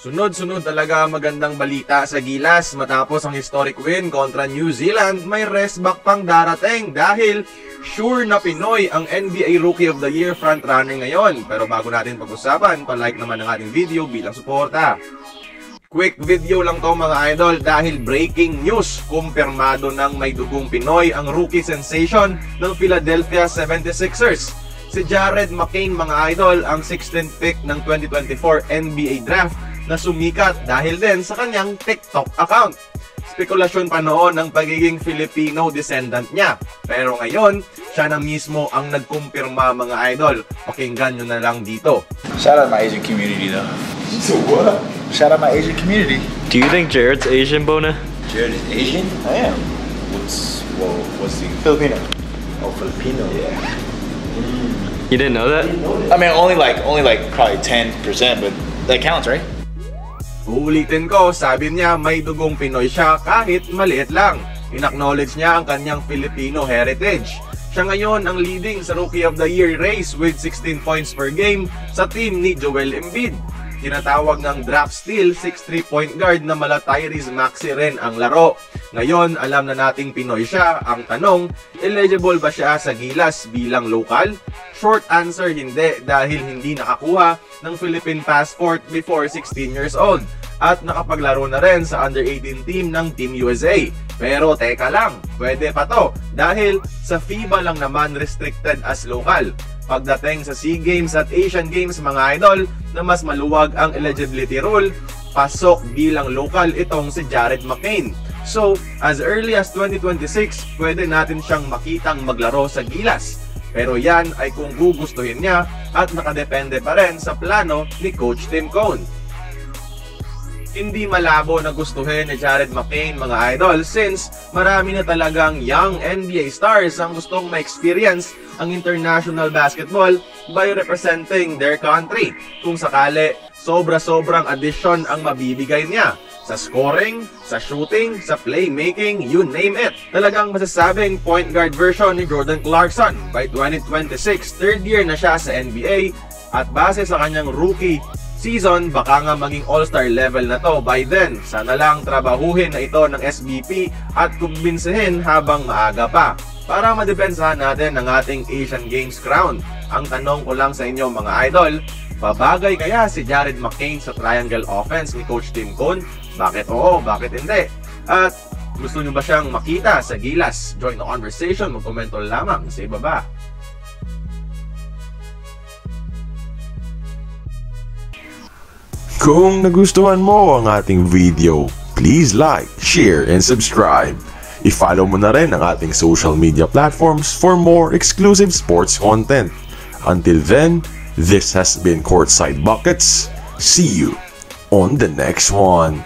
Sunod-sunod talaga magandang balita sa Gilas. Matapos ang historic win kontra New Zealand, may rest back pang darating dahil sure na Pinoy ang NBA Rookie of the Year frontrunner ngayon. Pero bago natin pag-usapan, palike naman ang ating video bilang suporta. Quick video lang to mga idol dahil breaking news, kumpirmado ng may dugong Pinoy ang rookie sensation ng Philadelphia 76ers. Si Jared McCain mga idol ang 16th pick ng 2024 NBA Draft na sumikat dahil din sa kanyang TikTok account. Spekulasyon pa noon ng pagiging Filipino descendant niya. Pero ngayon, siya na mismo ang nagkumpirma mga idol. Pakinggan nyo na lang dito. Shout out my Asian community though. So what? Shout out my Asian community. Do you think Jared's Asian, Bona? Jared is Asian? I am. What's he? Filipino. Oh, Filipino. Yeah. You didn't know that? I mean, only like probably 10%, but that counts, right? Uulitin ko, sabi niya may dugong Pinoy siya kahit maliit lang. In-acknowledge niya ang kanyang Filipino heritage. Siya ngayon ang leading sa Rookie of the Year race with 16 points per game sa team ni Joel Embiid. Tinatawag ng draft steal, 6'3" point guard na mala Tyrese Maxey rin ang laro. Ngayon, alam na nating Pinoy siya. Ang tanong, eligible ba siya sa Gilas bilang local? Short answer, hindi dahil hindi nakakuha ng Philippine passport before 16 years old at nakapaglaro na rin sa under-18 team ng Team USA. Pero teka lang, pwede pa to dahil sa FIBA lang naman restricted as local. Pagdating sa SEA Games at Asian Games mga idol na mas maluwag ang eligibility rule, pasok bilang local itong si Jared McCain. So, as early as 2026, pwede natin siyang makitang maglaro sa Gilas. Pero yan ay kung gugustuhin niya at nakadepende pa rin sa plano ni Coach Tim Cone. Hindi malabo na gustuhin ni Jared McCain mga idol since marami na talagang young NBA stars ang gustong ma-experience ang international basketball by representing their country. Kung sakali, sobra-sobrang addition ang mabibigay niya. Sa scoring, sa shooting, sa playmaking, you name it. Talagang masasabing point guard version ni Jordan Clarkson. By 2026, third year na siya sa NBA at base sa kanyang rookie season, baka nga maging all-star level na to by then. Sana lang trabahuhin na ito ng SBP at kumbinsihin habang maaga pa para madepensahan natin ang ating Asian Games crown. Ang tanong ko lang sa inyo mga idol, babagay kaya si Jared McCain sa triangle offense ni Coach Tim Cone? Bakit oo, bakit hindi? At gusto nyo ba siyang makita sa Gilas? Join the conversation, magkomento lamang sa ibaba. Kung nagustuhan mo ang ating video, please like, share, and subscribe. I-follow mo na rin ang ating social media platforms for more exclusive sports content. Until then, this has been Courtside Buckets. See you on the next one.